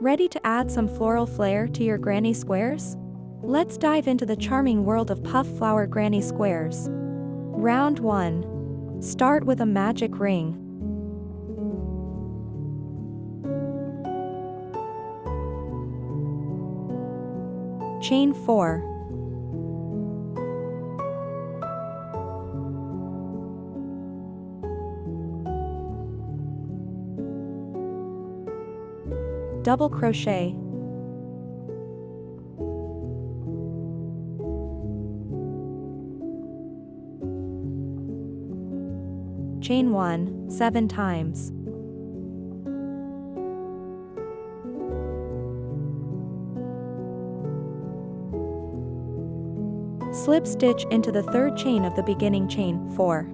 Ready to add some floral flair to your granny squares? Let's dive into the charming world of puff flower granny squares. Round 1. Start with a magic ring. Chain 4. Double crochet. Chain 1, 7 times. Slip stitch into the third chain of the beginning chain 4.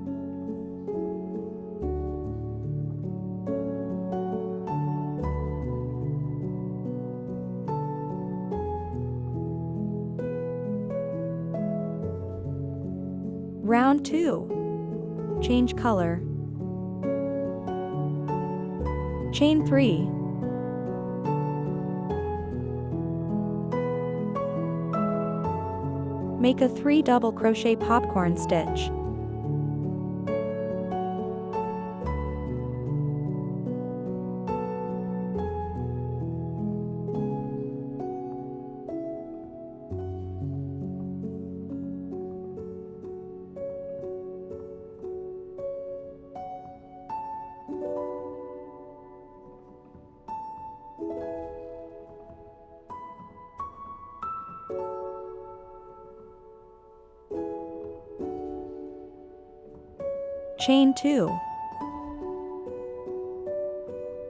Round 2. Change color. Chain 3. Make a 3 double crochet popcorn stitch. Chain 2.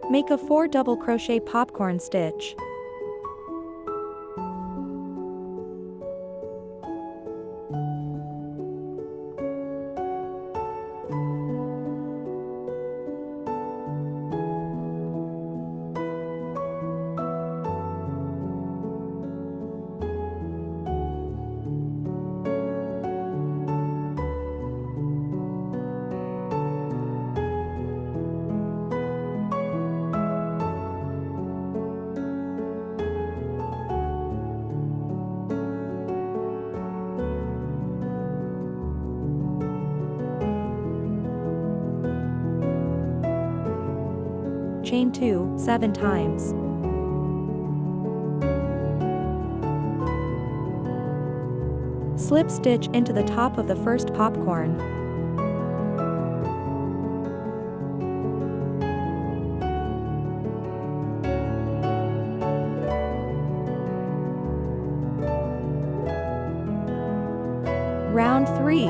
Make a 4 double crochet popcorn stitch. Chain 2, 7 times. Slip stitch into the top of the first popcorn. Round 3.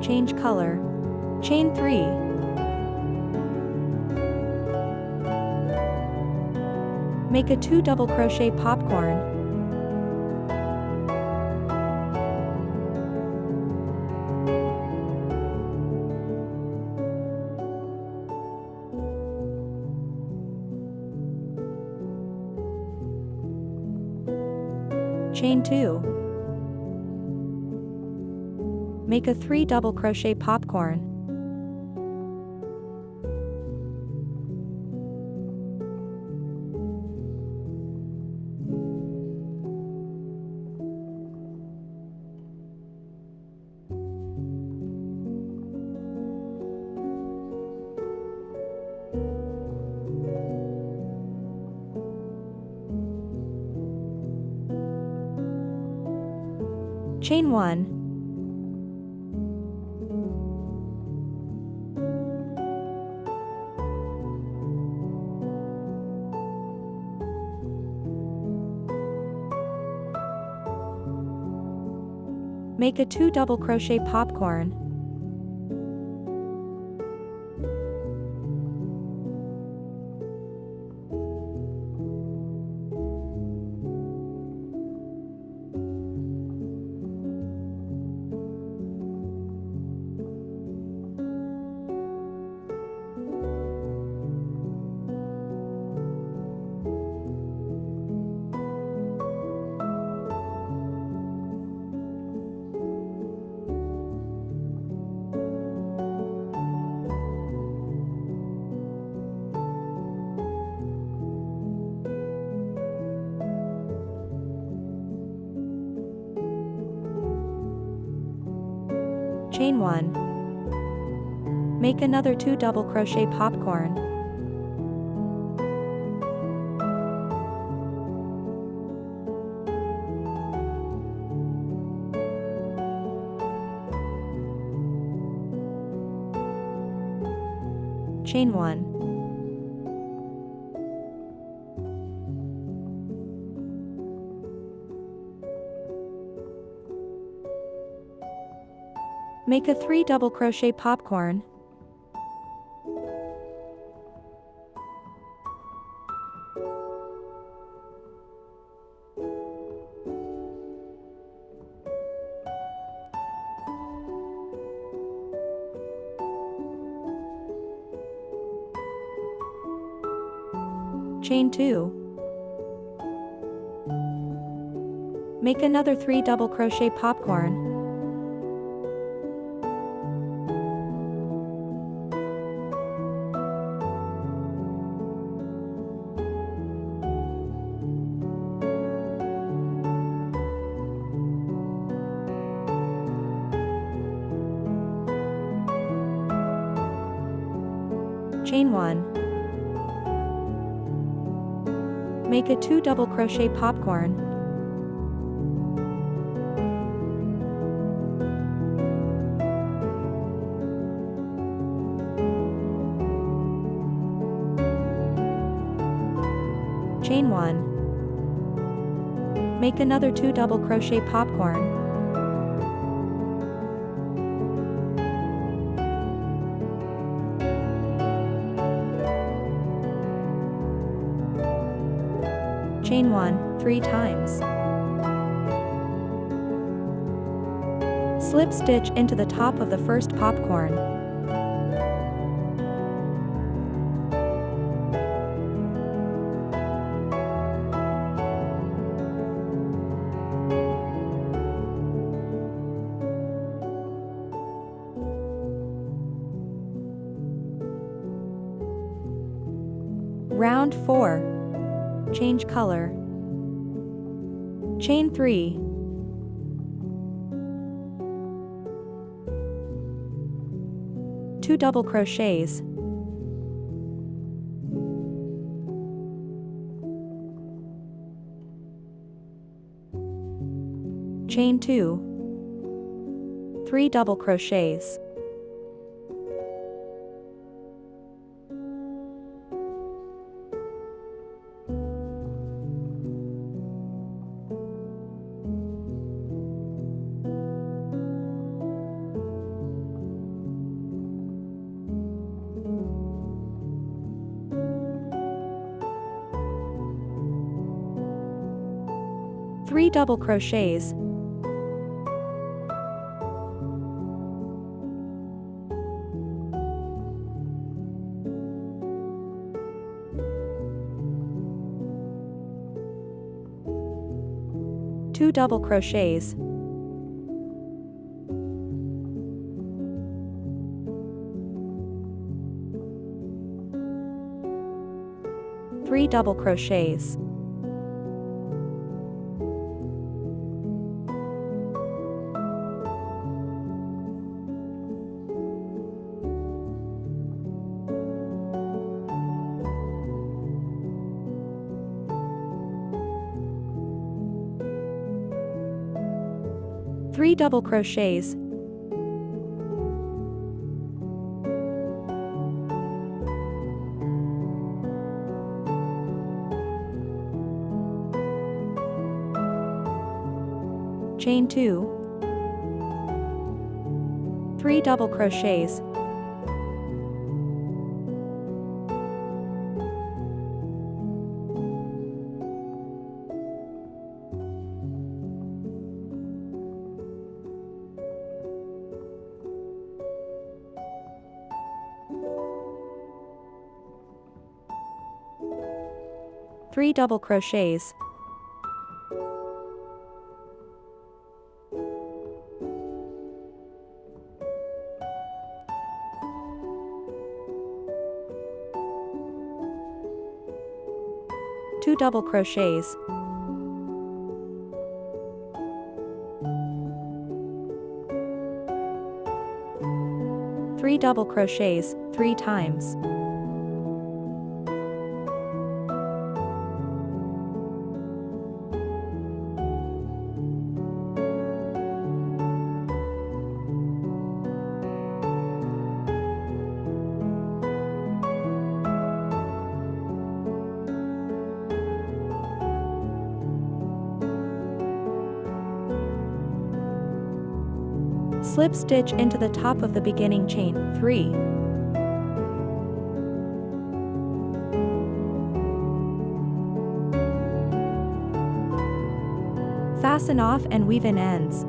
Change color. Chain 3. Make a 2 double crochet popcorn. Chain 2. Make a 3 double crochet popcorn. Chain 1. Make a 2 double crochet popcorn. Chain 1. Make another 2 double crochet popcorn. Chain 1. Make a 3 double crochet popcorn. Chain 2. Make another 3 double crochet popcorn. Chain 1. Make a 2 double crochet popcorn. Chain 1. Make another 2 double crochet popcorn. Chain 1, 3 times. Slip stitch into the top of the first popcorn. Round 4. Change color. Chain 3. Two double crochets. Chain 2. 3 double crochets. Three double crochets. Two double crochets. Three double crochets. Three double crochets. Chain 2. 3 double crochets. Three double crochets. Two double crochets. 3 double crochets, 3 times. Slip stitch into the top of the beginning chain, 3. Fasten off and weave in ends.